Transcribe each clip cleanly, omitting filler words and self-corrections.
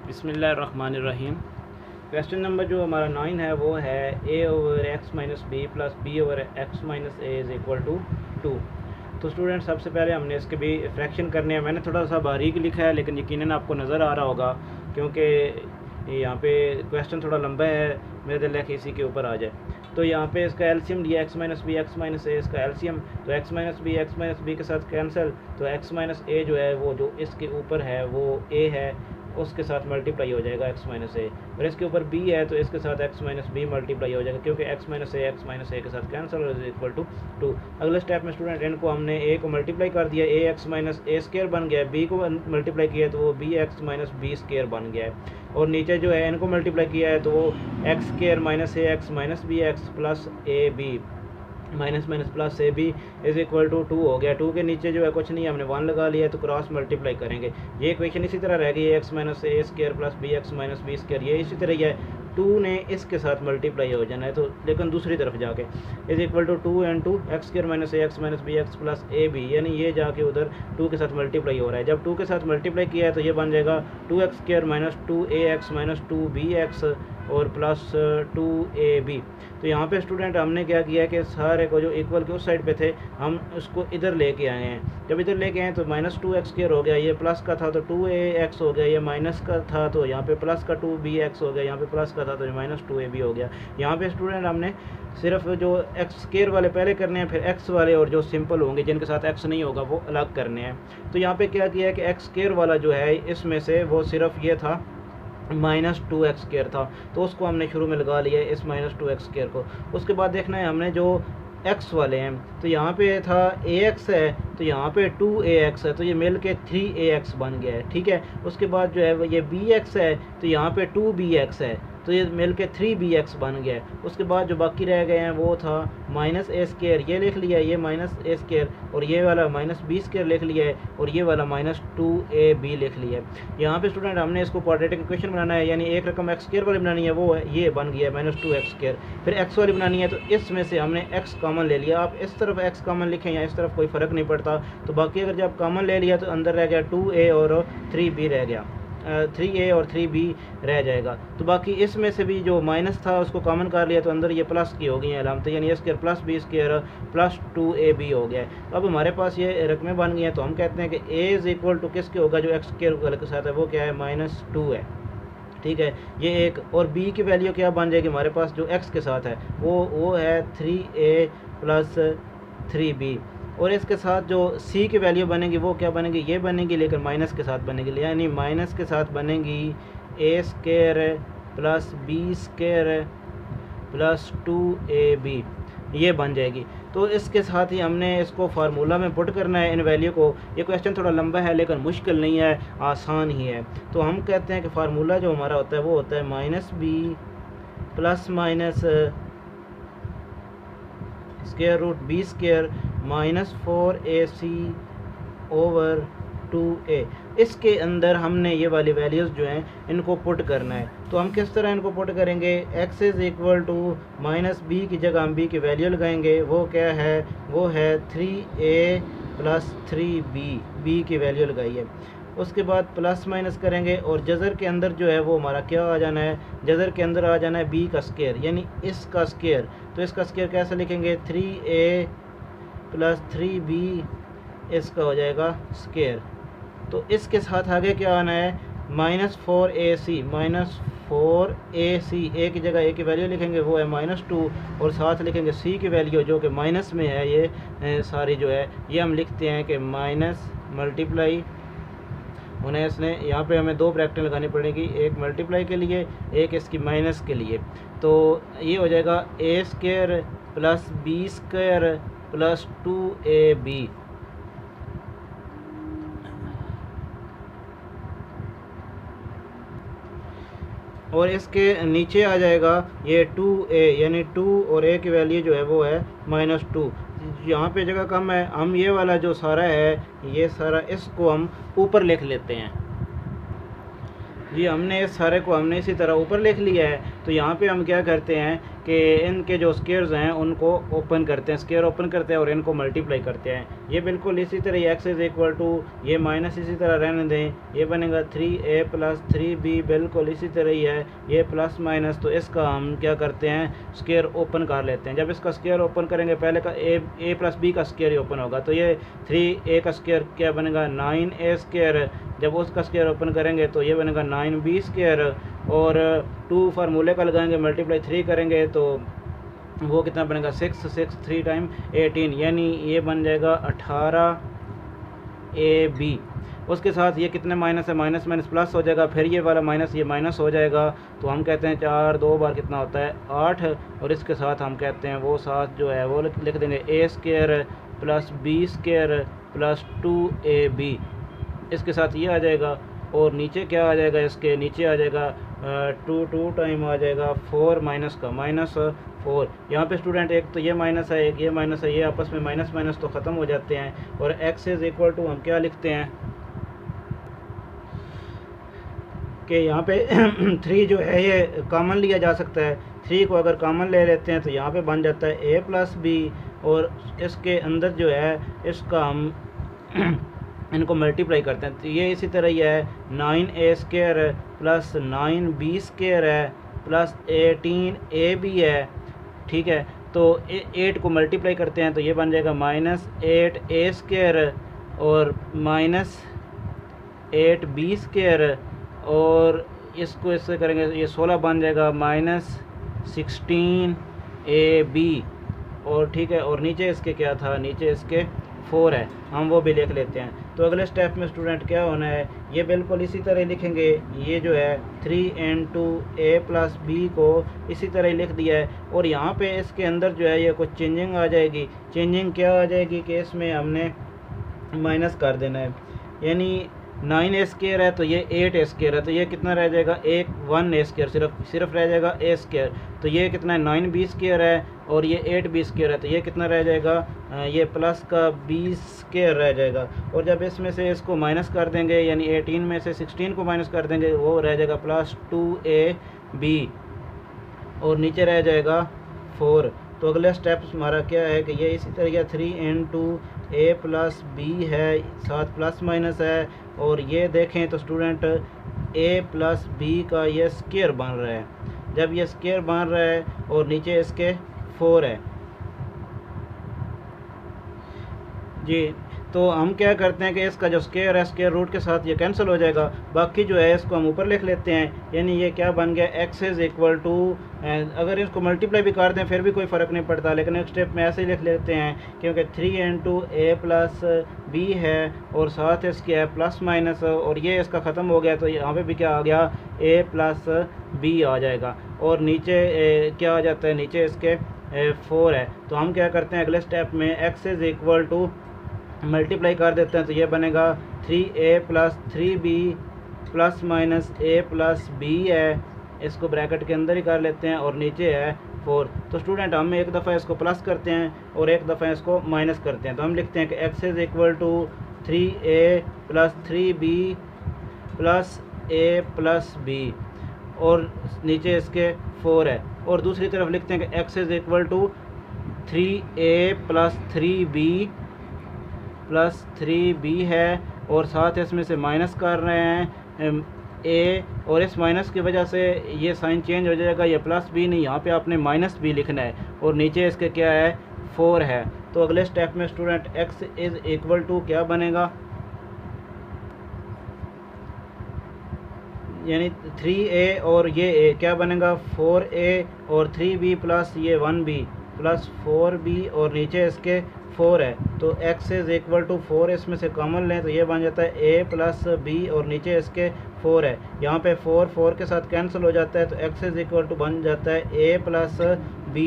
बिस्मिल्लाहिर्रहमानिर्रहीम। Question number जो हमारा 9 है वो है a/x-b plus b/x-a is equal to 2। तो स्टूडेंट सबसे पहले हमने इसके भी फ्रैक्शन करने हैं। मैंने थोड़ा सा बारीक लिखा है लेकिन यकीनन आपको नज़र आ रहा होगा क्योंकि यहाँ पे क्वेश्चन थोड़ा लंबा है, मेरे दिल है कि इसी के ऊपर आ जाए। तो यहाँ पे इसका एलसीएम दिया x-b इसका एलसीएम, तो x-b के साथ कैंसिल, तो x-a जो है वो जो इसके ऊपर है वो a है, उसके साथ मल्टीप्लाई हो जाएगा x-a, और इसके ऊपर b है तो इसके साथ x-b मल्टीप्लाई हो जाएगा क्योंकि x-a के साथ कैंसिल इज इक्वल टू 2। अगले स्टेप में स्टूडेंट इनको हमने a को मल्टीप्लाई कर दिया, ax-a² बन गया, b को मल्टीप्लाई किया तो वो bx-b² बन गया है, और नीचे जो है इनको मल्टीप्लाई किया है तो वो x² - bx plus ab minus minus plus a b is equal to 2 हो गया। 2 के नीचे जो है कुछ नहीं, हमने 1 लगा लिया है तो क्रॉस मल्टीप्लाई करेंगे। ये इक्वेशन इसी तरह रह गई, x-a² प्लस bx-b², ये इसी तरह ही है। 2 ने इसके साथ मल्टीप्लाई हो जाना है तो लेकिन दूसरी तरफ जाके is equal to 2 × x² - bx plus a b, यानी ये जाके उधर 2 के साथ मल्टीप्लाई हो रहा है। जब 2 के साथ मल्टीप्लाई किया है तो ये बन जाएगा 2x² - 2ax - 2bx और प्लस 2ab। तो यहाँ पे स्टूडेंट हमने क्या किया है कि सारे को जो इक्वल के उस साइड पे थे हम उसको इधर लेके आए हैं। जब इधर लेके आए तो -2x² हो गया, ये प्लस का था तो 2ax हो गया, ये माइनस का था तो यहाँ पे प्लस का 2bx हो गया, यहाँ पे प्लस का था तो -2ab हो गया। यहाँ पे स्टूडेंट हमने सिर्फ जो x² वाले पहले करने हैं, फिर x वाले और जो सिंपल होंगे जिनके साथ x नहीं होगा वो अलग करने हैं। तो यहाँ पे क्या किया है कि x² वाला जो है इसमें से वो सिर्फ ये था -2x² था तो उसको हमने शुरू में लगा लिया है इस -2x² को। उसके बाद देखना है हमने जो x वाले हैं, तो यहाँ पे था ax है तो यहाँ पे 2ax है तो ये मिल के 3ax बन गया है, ठीक है। उसके बाद जो है ये bx है तो यहाँ पे 2bx है तो ये मिल के 3bx बन गया है। उसके बाद जो बाकी रह गए हैं वो था -a², ये लिख लिया है, ये -a² और ये वाला -b² लिख लिया है और ये वाला -2ab लिख लिया है। यहाँ पे स्टूडेंट हमने इसको क्वाड्रेटिक इक्वेशन बनाना है, यानी एक रकम x² वाली बनानी है, वो है ये बन गया है -2x²। फिर x वाली बनानी है तो इसमें से हमने x कॉमन ले लिया। आप इस तरफ x कॉमन लिखें या इस तरफ कोई फ़र्क नहीं पड़ता। तो बाकी अगर जब कॉमन ले लिया तो अंदर रह गया 2a और 3b रह गया, 3a और 3b रह जाएगा। तो बाकी इसमें से भी जो माइनस था उसको कॉमन कर लिया तो अंदर ये प्लस की हो गई हैं अलामत, यानी a² plus b² plus 2ab हो गया है। अब हमारे पास ये रकमें बन गई हैं तो हम कहते हैं कि a इज़ इक्वल टू किसके होगा, जो x² के साथ है वो क्या है, -2 है, ठीक है। ये एक, और b की वैल्यू क्या बन जाएगी हमारे पास जो x के साथ है वो है 3a प्लस 3b, और इसके साथ जो c की वैल्यू बनेगी वो क्या बनेगी, ये बनेगी लेकिन माइनस के साथ बनेगी, यानी माइनस के साथ बनेगी a² plus b² plus 2ab, ये बन जाएगी। तो इसके साथ ही हमने इसको फार्मूला में पुट करना है इन वैल्यू को। ये क्वेश्चन थोड़ा लंबा है लेकिन मुश्किल नहीं है, आसान ही है। तो हम कहते हैं कि फार्मूला जो हमारा होता है वो होता है -b plus minus √b² -4ac over 2a। इसके अंदर हमने ये वाली वैल्यूज़ जो हैं इनको पुट करना है। तो हम किस तरह इनको पुट करेंगे, x is equal to -b की जगह हम b की वैल्यू लगाएंगे, वो क्या है, वो है 3a प्लस 3b, b की वैल्यू लगाई है। उसके बाद प्लस माइनस करेंगे और जज़र के अंदर जो है वो हमारा क्या आ जाना है, जज़र के अंदर आ जाना है b का स्क्वायर, यानी इसका स्क्वायर। तो इसका स्क्वायर कैसे लिखेंगे, 3a प्लस 3b इसका हो जाएगा स्क्वायर। तो इसके साथ आगे क्या आना है, -4ac a की जगह a की वैल्यू लिखेंगे वो है -2, और साथ लिखेंगे c की वैल्यू जो कि माइनस में है, ये सारी जो है ये हम लिखते हैं कि माइनस मल्टीप्लाई उन्हें इसने यहाँ पे हमें 2 ब्रैकेटें लगानी पड़ेगी, एक मल्टीप्लाई के लिए एक इसकी माइनस के लिए। तो ये हो जाएगा a² plus b² plus 2ab, और इसके नीचे आ जाएगा ये 2a, यानी 2 और a की वैल्यू जो है वो है -2। यहाँ पे जगह कम है, हम ये वाला जो सारा है ये सारा इसको हम ऊपर लिख लेते हैं। जी हमने इस सारे को हमने इसी तरह ऊपर लिख लिया है। तो यहाँ पे हम क्या करते हैं कि इनके जो स्क्वेयर्स हैं उनको ओपन करते हैं, स्क्वेयर ओपन करते हैं और इनको मल्टीप्लाई करते हैं। ये बिल्कुल इसी तरह x इज़ इक्वल टू ये माइनस इसी तरह रहने दें, ये बनेगा 3a प्लस 3b, बिल्कुल इसी तरह ही है, ये प्लस माइनस। तो इसका हम क्या करते हैं, स्क्वेयर ओपन कर लेते हैं। जब इसका स्क्वेयर ओपन करेंगे, पहले का a प्लस b का स्क्वेयर ही ओपन होगा, तो ये 3a का स्क्वेयर क्या बनेगा 9a स्क्वेयर। जब उसका स्क्वेयर ओपन करेंगे तो ये बनेगा 9b स्क्वेयर, और 2 फार्मूले का लगाएंगे, मल्टीप्लाई 3 करेंगे तो वो कितना बनेगा 6, 3 टाइम 18, यानी ये बन जाएगा 18ab। उसके साथ ये कितने माइनस है, माइनस माइनस प्लस हो जाएगा, फिर ये वाला माइनस ये माइनस हो जाएगा, तो हम कहते हैं 4 2 बार कितना होता है 8, और इसके साथ हम कहते हैं वो साथ जो है वो लिख देंगे a square plus b square plus 2ab। इसके साथ ये आ जाएगा, और नीचे क्या आ जाएगा, इसके नीचे आ जाएगा 2 टाइम आ जाएगा 4 माइनस का माइनस 4। यहाँ पे स्टूडेंट एक तो ये माइनस है, एक ये माइनस है, ये आपस में माइनस माइनस तो ख़त्म हो जाते हैं, और x इज़ इक्वल टू हम क्या लिखते हैं कि यहाँ पे 3 जो है ये कॉमन लिया जा सकता है। 3 को अगर कॉमन ले लेते हैं तो यहाँ पे बन जाता है a प्लस बी, और इसके अंदर जो है इसका हम इनको मल्टीप्लाई करते हैं, तो ये इसी तरह ही है 9a square plus 9b square है प्लस 18ab है, ठीक है। तो 8 को मल्टीप्लाई करते हैं तो ये बन जाएगा माइनस 8a स्क्वेयर और माइनस 8b स्क्वेयर, और इसको इससे करेंगे ये 16 बन जाएगा माइनस 16ab, और ठीक है। और नीचे इसके क्या था, नीचे इसके 4 है, हम वो भी लिख लेते हैं। तो अगले स्टेप में स्टूडेंट क्या होना है, ये बिल्कुल इसी तरह लिखेंगे, ये जो है 3 प्लस b को इसी तरह ही लिख दिया है, और यहाँ पे इसके अंदर जो है ये कुछ चेंजिंग आ जाएगी। चेंजिंग क्या आ जाएगी कि इसमें हमने माइनस कर देना है, यानी 9a स्क्वेयर है तो ये 8a स्क्वेयर है, तो ये कितना रह जाएगा 1a स्क्वेयर, सिर्फ रह जाएगा a स्क्वेयर। तो ये कितना है 9b स्क्वेयर है, और ये 8b स्क्वेयर है, तो ये कितना रह जाएगा ये प्लस का b स्क्वेयर रह जाएगा। और जब इसमें से इसको माइनस कर देंगे, यानी 18 में से 16 को माइनस कर देंगे, वो रह जाएगा प्लस 2ab, और नीचे रह जाएगा 4। तो अगला स्टेप हमारा क्या है कि ये इसी तरह 3 प्लस b है, साथ प्लस माइनस है, और ये देखें तो स्टूडेंट a प्लस b का ये स्क्वायर बन रहा है। जब ये स्क्वायर बन रहा है और नीचे इसके 4 है जी, तो हम क्या करते हैं कि इसका जो स्क्वायर है स्क्वायर रूट के साथ ये कैंसिल हो जाएगा, बाकी जो है इसको हम ऊपर लिख लेते हैं, यानी ये क्या बन गया x इज़ इक्वल टू, अगर इसको मल्टीप्लाई भी कर दें फिर भी कोई फ़र्क नहीं पड़ता, लेकिन एक स्टेप में ऐसे ही लिख लेते हैं क्योंकि 3 प्लस b है और साथ इसके है प्लस माइनस, और ये इसका ख़त्म हो गया तो यहाँ पे भी क्या आ गया a प्लस b आ जाएगा, और नीचे क्या आ जाता है, नीचे इसके 4 है। तो हम क्या करते हैं अगले स्टेप में x is equal to multiply कर देते हैं, तो ये बनेगा 3a plus 3b plus minus a plus b है, इसको ब्रैकेट के अंदर ही कर लेते हैं, और नीचे है 4। तो स्टूडेंट हम एक दफ़ा इसको प्लस करते हैं और एक दफ़ा इसको माइनस करते हैं, तो हम लिखते हैं कि x is equal to 3a plus 3b plus a plus b, और नीचे इसके 4 है। और दूसरी तरफ लिखते हैं कि x is equal to 3a plus 3b plus 3b है, और साथ इसमें से माइनस कर रहे हैं a, और इस माइनस की वजह से ये साइन चेंज हो जाएगा, ये प्लस b नहीं, यहाँ पे आपने माइनस b लिखना है, और नीचे इसके क्या है 4 है। तो अगले स्टेप में student x is equal to क्या बनेगा, यानी 3a और ये a क्या बनेगा 4a और 3b प्लस ये 1b प्लस 4b, और नीचे इसके 4 है। तो x इज़ इक्वल टू 4 इसमें से कॉमन लें तो ये बन जाता है a प्लस b, और नीचे इसके 4 है, यहाँ पे 4 के साथ कैंसिल हो जाता है, तो x इज़ इक्वल टू बन जाता है a प्लस b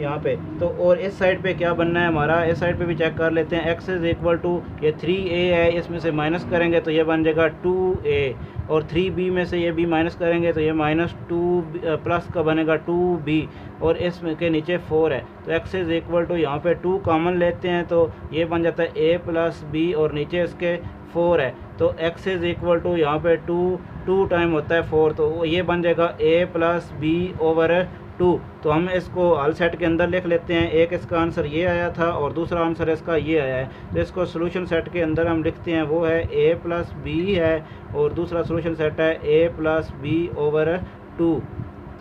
यहाँ पे। तो और इस साइड पे क्या बनना है हमारा, इस साइड पे भी चेक कर लेते हैं। x इज़ इक्वल टू ये 3a है, इसमें से माइनस करेंगे तो ये बन जाएगा 2a, और 3b में से ये b माइनस करेंगे तो ये माइनस 2 प्लस का बनेगा 2b, और इसमें के नीचे 4 है। तो x इज़ इक्वल टू यहाँ पे 2 कॉमन लेते हैं तो ये बन जाता है a प्लस b, और नीचे इसके 4 है। तो x इज़ इक्वल टू यहाँ पे 2 टाइम होता है 4, तो ये बन जाएगा a प्लस b ओवर 2। तो हम इसको हल सेट के अंदर लिख लेते हैं। एक इसका आंसर ये आया था और दूसरा आंसर इसका ये आया है। तो इसको सोल्यूशन सेट के अंदर हम लिखते हैं, वो है a प्लस बी है और दूसरा सोल्यूशन सेट है a प्लस बी ओवर 2।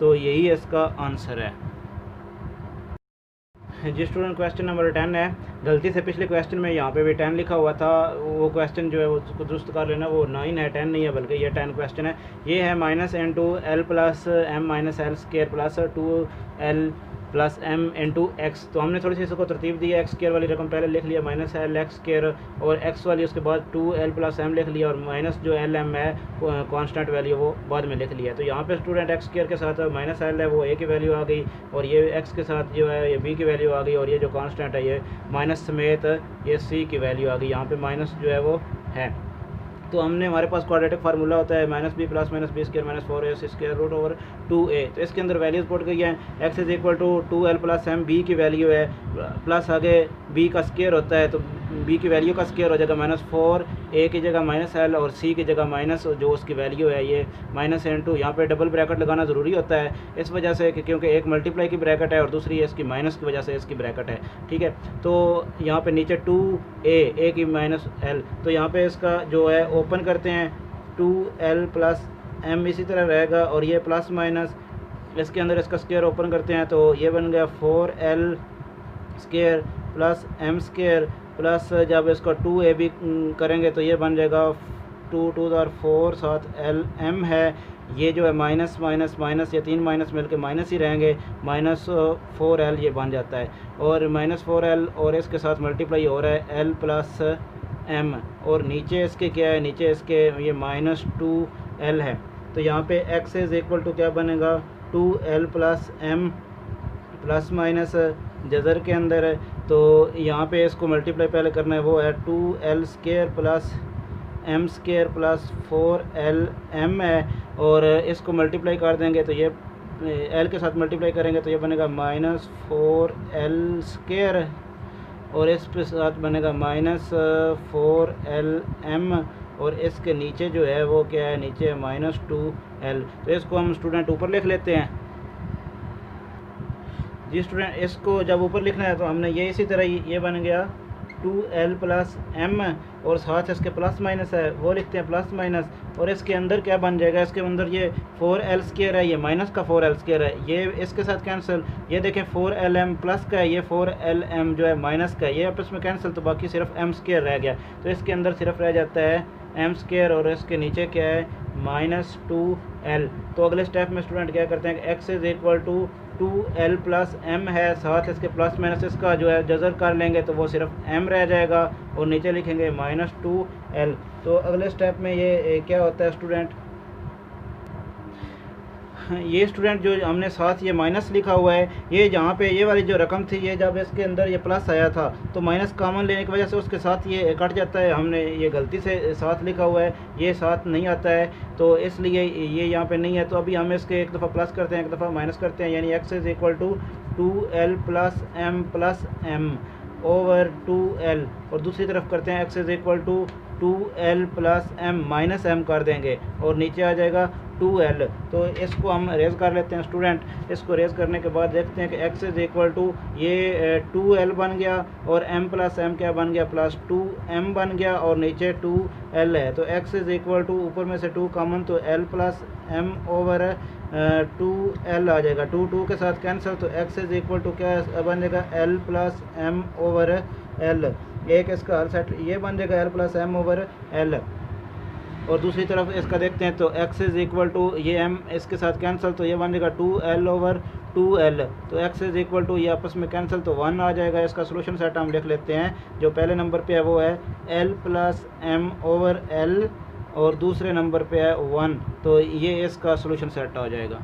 तो यही इसका आंसर है जी स्टूडेंट। क्वेश्चन नंबर 10 है। गलती से पिछले क्वेश्चन में यहाँ पे भी 10 लिखा हुआ था, वो क्वेश्चन जो है वो उसको दुरुस्त कर लेना, वो 9 है 10 नहीं है, बल्कि ये 10 क्वेश्चन है। ये है minus n two l plus m minus l square plus 2l plus m into x. तो हमने थोड़ी सी इसको तरतीब दी है। एक्स स्केयर वाली रकम पहले लिख लिया, माइनस एल एक्स स्केयर, और एक्स वाली उसके बाद 2l प्लस एम लिख लिया, और माइनस जो एल एम है कांस्टेंट वैल्यू वो बाद में लिख लिया। तो यहाँ पे स्टूडेंट एक्स स्केयर के साथ माइनस एल है वो ए की वैल्यू आ गई, और ये एक्स के साथ जो है ये बी की वैल्यू आ गई, और ये जो कांस्टेंट है ये माइनस समेत ये सी की वैल्यू आ गई। यहाँ पे माइनस जो है वो है। तो हमने हमारे पास क्वाड्रेटिक फार्मूला होता है minus b plus minus b square minus 4ac square root over 2a। तो इसके अंदर वैल्यूज पुट गई हैं। x is equal to 2l plus m, b की वैल्यू है, प्लस आगे b का स्केयर होता है, तो b की वैल्यू का स्केयर हो जाएगा माइनस 4, a की जगह माइनस l और c की जगह माइनस जो उसकी वैल्यू है ये माइनस n2। यहाँ पे डबल ब्रैकेट लगाना ज़रूरी होता है इस वजह से कि क्योंकि एक मल्टीप्लाई की ब्रैकेट है और दूसरी इसकी माइनस की वजह से इसकी ब्रैकेट है, ठीक है। तो यहाँ पे नीचे 2a की माइनस l, तो यहाँ पे इसका जो है ओपन करते हैं 2l प्लस m इसी तरह रहेगा, और ये प्लस माइनस इसके अंदर इसका स्केयर ओपन करते हैं तो ये बन गया 4l square plus m square plus जब इसको 2a भी करेंगे तो ये बन जाएगा 2 2 और 4 साथ l m है। ये जो है माइनस माइनस माइनस, ये 3 माइनस मिलके माइनस ही रहेंगे, माइनस 4l ये बन जाता है, और माइनस 4l और इसके साथ मल्टीप्लाई हो रहा है l प्लस m, और नीचे इसके क्या है, नीचे इसके ये माइनस 2l है। तो यहाँ पे x इज़ इक्वल टू क्या बनेगा 2l plus m plus minus जज़र के अंदर है, तो यहाँ पे इसको मल्टीप्लाई पहले करना है, वो है 2l square plus m square plus 4l m है, और इसको मल्टीप्लाई कर देंगे तो ये l के साथ मल्टीप्लाई करेंगे तो ये बनेगा माइनस 4l स्केयर, और इस पे साथ बनेगा माइनस 4l m, और इसके नीचे जो है वो क्या है, नीचे है माइनस 2l। तो इसको हम स्टूडेंट ऊपर लिख लेते हैं जी स्टूडेंट। इसको जब ऊपर लिखना है तो हमने ये इसी तरह ये बन गया 2l प्लस m, और साथ इसके प्लस माइनस है वो लिखते हैं प्लस माइनस, और इसके अंदर क्या बन जाएगा, इसके अंदर ये 4l स्केयर है, ये माइनस का 4l स्केयर है, ये इसके साथ कैंसिल, ये देखें 4lm प्लस का है, ये 4lm जो है माइनस का है, ये आपस में कैंसिल, तो बाकी सिर्फ m स्केयर रह गया। तो इसके अंदर सिर्फ रह जाता है m स्केयर, और इसके नीचे क्या है माइनस 2l। तो अगले स्टेप में स्टूडेंट क्या करते हैं कि x is equal to 2l plus m है, साथ इसके प्लस माइनस इसका जो है जज़र कर लेंगे तो वो सिर्फ m रह जाएगा, और नीचे लिखेंगे माइनस 2l। तो अगले स्टेप में ये क्या होता है स्टूडेंट, ये स्टूडेंट जो हमने साथ ये माइनस लिखा हुआ है, ये जहाँ पे ये वाली जो रकम थी, ये जब इसके अंदर ये प्लस आया था तो माइनस कॉमन लेने की वजह से उसके साथ ये कट जाता है, हमने ये गलती से साथ लिखा हुआ है, ये साथ नहीं आता है, तो इसलिए ये यहाँ पे नहीं है। तो अभी हम इसके एक दफ़ा प्लस करते हैं, एक दफ़ा माइनस करते हैं, यानी x is equal to 2l plus m over 2l, और दूसरी तरफ करते हैं x is equal to 2l plus m minus m कर देंगे, और नीचे आ जाएगा 2l। तो इसको हम रेज़ कर लेते हैं स्टूडेंट। इसको रेज़ करने के बाद देखते हैं कि x इज़ इक्वल टू ये 2l बन गया, और m प्लस m क्या बन गया, प्लस 2m बन गया, और नीचे 2l है। तो x इज़ इक्वल टू ऊपर में से 2 कॉमन, तो l plus m over 2l आ जाएगा, 2 के साथ कैंसिल, तो x इज़ इक्वल टू क्या बन जाएगा l plus m over l। एक इसका हल सेट ये बन जाएगा l plus m over l, और दूसरी तरफ इसका देखते हैं तो x इज़ इक्वल टू ये m इसके साथ कैंसिल, तो ये बन जाएगा 2l ओवर 2l। तो x इज़ इक्वल टू ये आपस में कैंसिल, तो 1 आ जाएगा। इसका सोल्यूशन सेट हम लिख लेते हैं, जो पहले नंबर पे है वो है l plus m over l, और दूसरे नंबर पे है 1, तो ये इसका सोल्यूशन सेट आ जाएगा।